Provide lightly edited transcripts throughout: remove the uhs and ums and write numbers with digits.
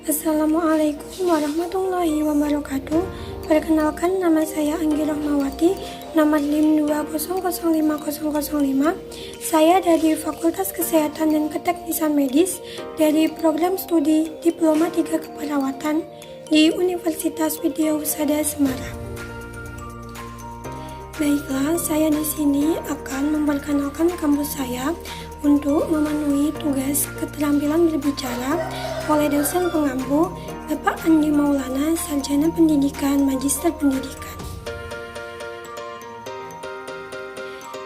Assalamualaikum warahmatullahi wabarakatuh. Perkenalkan, nama saya Anggi Rahmawati, nomor NIM 2005005. Saya dari Fakultas Kesehatan dan Keteknisan Medis dari program studi Diploma 3 Keperawatan di Universitas Widyawusada Semarang. Baiklah, saya di sini akan memperkenalkan kampus saya untuk memenuhi tugas keterampilan berbicara oleh dosen pengampu Bapak Andi Maulana, Sarjana Pendidikan, Magister Pendidikan.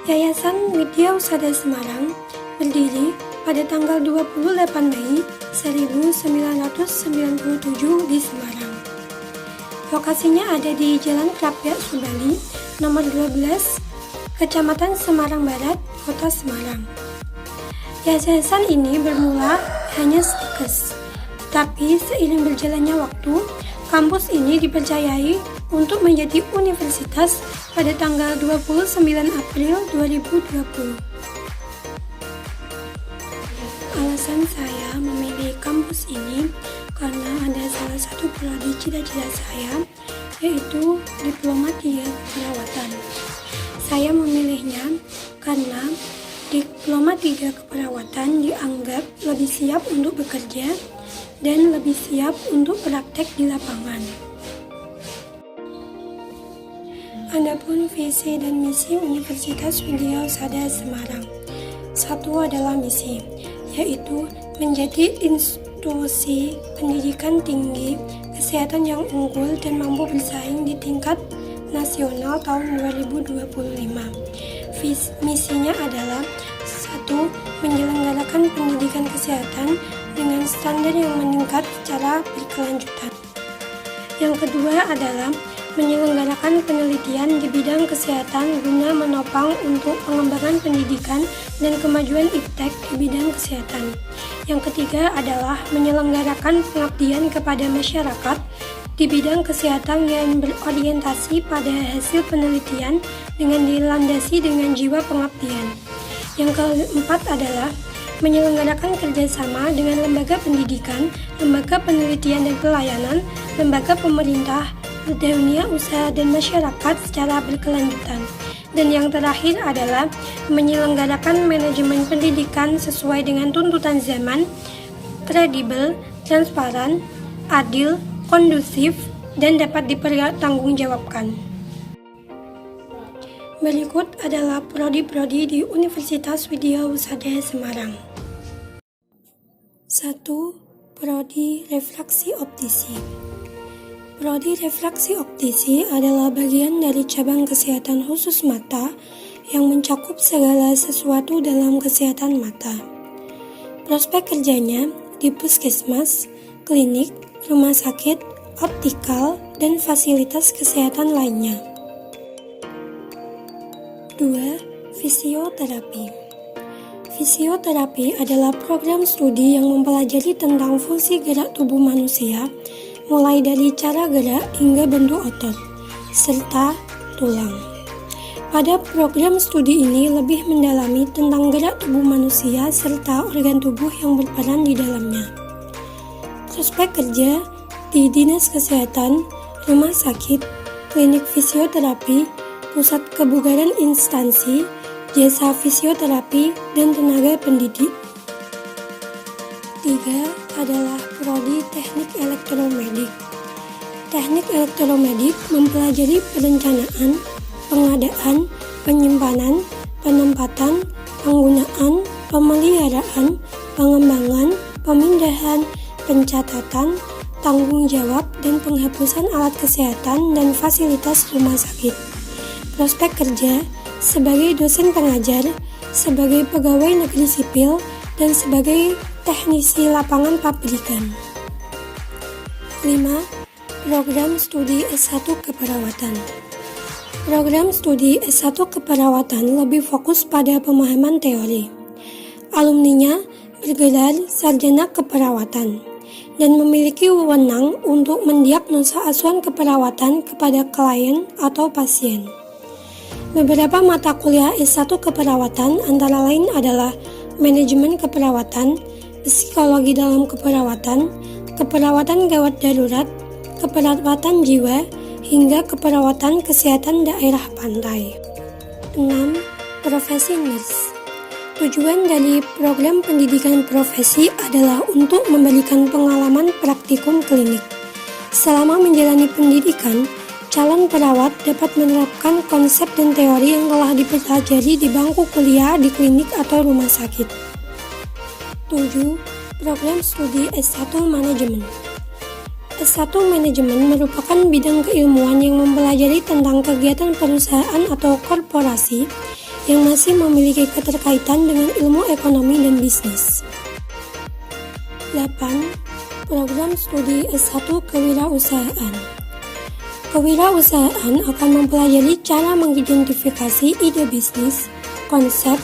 Yayasan Widyawusada Semarang berdiri pada tanggal 28 Mei 1997 di Semarang. Lokasinya ada di Jalan Krapyak Subali, nomor 12, Kecamatan Semarang Barat, Kota Semarang. Yayasan ini bermula hanya stikes, tapi seiring berjalannya waktu, kampus ini dipercayai untuk menjadi universitas pada tanggal 29 April 2020. Alasan saya memilih kampus ini karena ada salah satu prodi cita-cita saya, yaitu Diploma 3 Keperawatan. Saya memilihnya karena Diploma 3 Keperawatan dianggap lebih siap untuk bekerja dan lebih siap untuk praktek di lapangan. Adapun visi dan misi Universitas Widyawusada Semarang. Satu adalah misi, yaitu menjadi institusi pendidikan tinggi kesehatan yang unggul dan mampu bersaing di tingkat nasional tahun 2025. Misinya adalah 1. Menyelenggarakan pendidikan kesehatan dengan standar yang meningkat secara berkelanjutan. Yang kedua adalah menyelenggarakan penelitian di bidang kesehatan guna menopang untuk pengembangan pendidikan dan kemajuan iptek di bidang kesehatan. Yang ketiga adalah menyelenggarakan pengabdian kepada masyarakat di bidang kesehatan yang berorientasi pada hasil penelitian dengan dilandasi dengan jiwa pengabdian. Yang keempat adalah menyelenggarakan kerjasama dengan lembaga pendidikan, lembaga penelitian dan pelayanan, lembaga pemerintah, dunia usaha dan masyarakat secara berkelanjutan. Dan yang terakhir adalah menyelenggarakan manajemen pendidikan sesuai dengan tuntutan zaman, kredibel, transparan, adil, kondusif, dan dapat dipertanggungjawabkan. Berikut adalah prodi-prodi di Universitas Widyawusada Semarang. 1. Prodi Refraksi Optisi. Prodi Refraksi Optisi adalah bagian dari cabang kesehatan khusus mata yang mencakup segala sesuatu dalam kesehatan mata. Prospek kerjanya di puskesmas, klinik, rumah sakit, optikal, dan fasilitas kesehatan lainnya. 2. Fisioterapi. Fisioterapi adalah program studi yang mempelajari tentang fungsi gerak tubuh manusia, mulai dari cara gerak hingga bentuk otot, serta tulang. Pada program studi ini lebih mendalami tentang gerak tubuh manusia serta organ tubuh yang berperan di dalamnya. Prospek kerja di Dinas Kesehatan, rumah sakit, klinik fisioterapi, pusat kebugaran instansi, jasa fisioterapi, dan tenaga pendidik. 3. adalah prodi Teknik Elektromedik. Teknik Elektromedik mempelajari perencanaan, pengadaan, penyimpanan, penempatan, penggunaan, pemeliharaan, pengembangan, pemindahan, pencatatan, tanggung jawab, dan penghapusan alat kesehatan dan fasilitas rumah sakit. Prospek kerja sebagai dosen pengajar, sebagai pegawai negeri sipil, dan sebagai teknisi lapangan pabrikan. 5. Program studi S1 Keperawatan. Program studi S1 Keperawatan lebih fokus pada pemahaman teori. Alumninya bergelar sarjana keperawatan dan memiliki wewenang untuk mendiagnosa asuhan keperawatan kepada klien atau pasien. Beberapa mata kuliah S1 Keperawatan antara lain adalah Manajemen Keperawatan, Psikologi dalam Keperawatan, keperawatan gawat darurat, keperawatan jiwa, hingga keperawatan kesehatan daerah pantai. 6. Profesi nurse. Tujuan dari program pendidikan profesi adalah untuk memberikan pengalaman praktikum klinik. Selama menjalani pendidikan, calon perawat dapat menerapkan konsep dan teori yang telah dipelajari di bangku kuliah di klinik atau rumah sakit. 7. Program studi S1 Manajemen. S1 Manajemen merupakan bidang keilmuan yang mempelajari tentang kegiatan perusahaan atau korporasi yang masih memiliki keterkaitan dengan ilmu ekonomi dan bisnis. 8. Program studi S1 Kewirausahaan. Kewirausahaan akan mempelajari cara mengidentifikasi ide bisnis, konsep,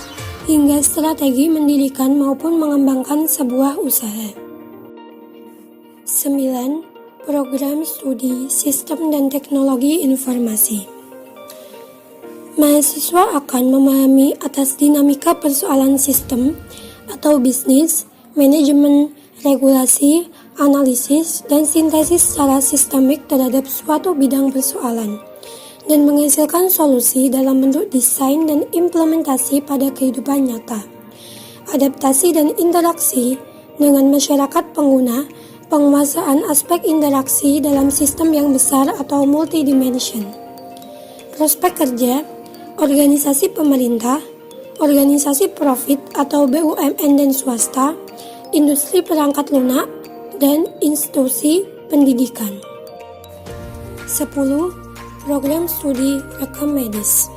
hingga strategi mendirikan maupun mengembangkan sebuah usaha. 9. Program studi Sistem dan Teknologi Informasi. Mahasiswa akan memahami atas dinamika persoalan sistem atau bisnis, manajemen, regulasi, analisis, dan sintesis secara sistemik terhadap suatu bidang persoalan, dan menghasilkan solusi dalam bentuk desain dan implementasi pada kehidupan nyata. Adaptasi dan interaksi dengan masyarakat pengguna, penguasaan aspek interaksi dalam sistem yang besar atau multidimension. Prospek kerja, organisasi pemerintah, organisasi profit atau BUMN dan swasta, industri perangkat lunak, dan institusi pendidikan. 10. Program studi rekam medis.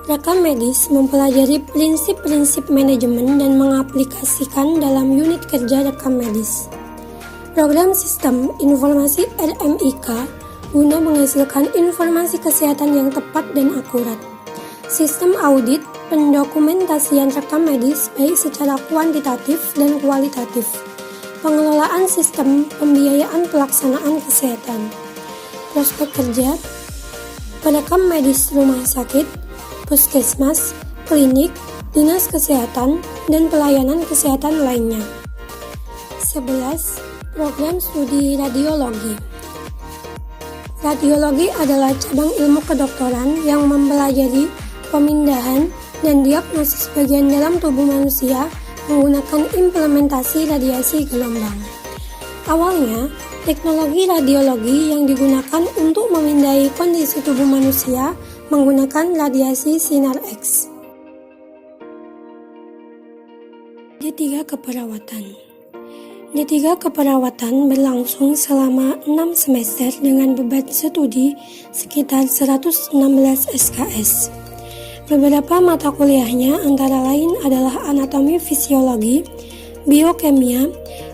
Rekam medis mempelajari prinsip-prinsip manajemen dan mengaplikasikan dalam unit kerja rekam medis. Program Sistem Informasi RMIK guna menghasilkan informasi kesehatan yang tepat dan akurat. Sistem audit pendokumentasian rekam medis baik secara kuantitatif dan kualitatif. Pengelolaan sistem pembiayaan pelaksanaan kesehatan. Prospek kerja, perekam medis rumah sakit, puskesmas, klinik, dinas kesehatan, dan pelayanan kesehatan lainnya. 11. Program studi radiologi. Radiologi adalah cabang ilmu kedokteran yang mempelajari pemindahan dan diagnosis bagian dalam tubuh manusia menggunakan implementasi radiasi gelombang. Awalnya, teknologi radiologi yang digunakan untuk memindai kondisi tubuh manusia menggunakan radiasi sinar X. D3 Keperawatan. D3 Keperawatan berlangsung selama 6 semester dengan beban studi sekitar 116 SKS. Beberapa mata kuliahnya antara lain adalah anatomi fisiologi, biokimia,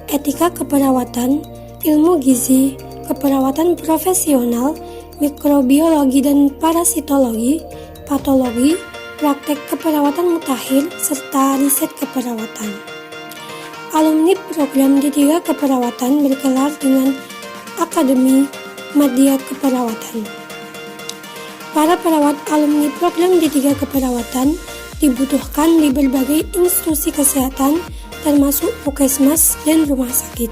etika keperawatan, ilmu gizi, keperawatan profesional, mikrobiologi dan parasitologi, patologi, praktek keperawatan mutakhir, serta riset keperawatan. Alumni program D3 Keperawatan bergelar dengan Akademi Madya Keperawatan. Para perawat alumni program D3 Keperawatan dibutuhkan di berbagai institusi kesehatan, termasuk puskesmas dan rumah sakit.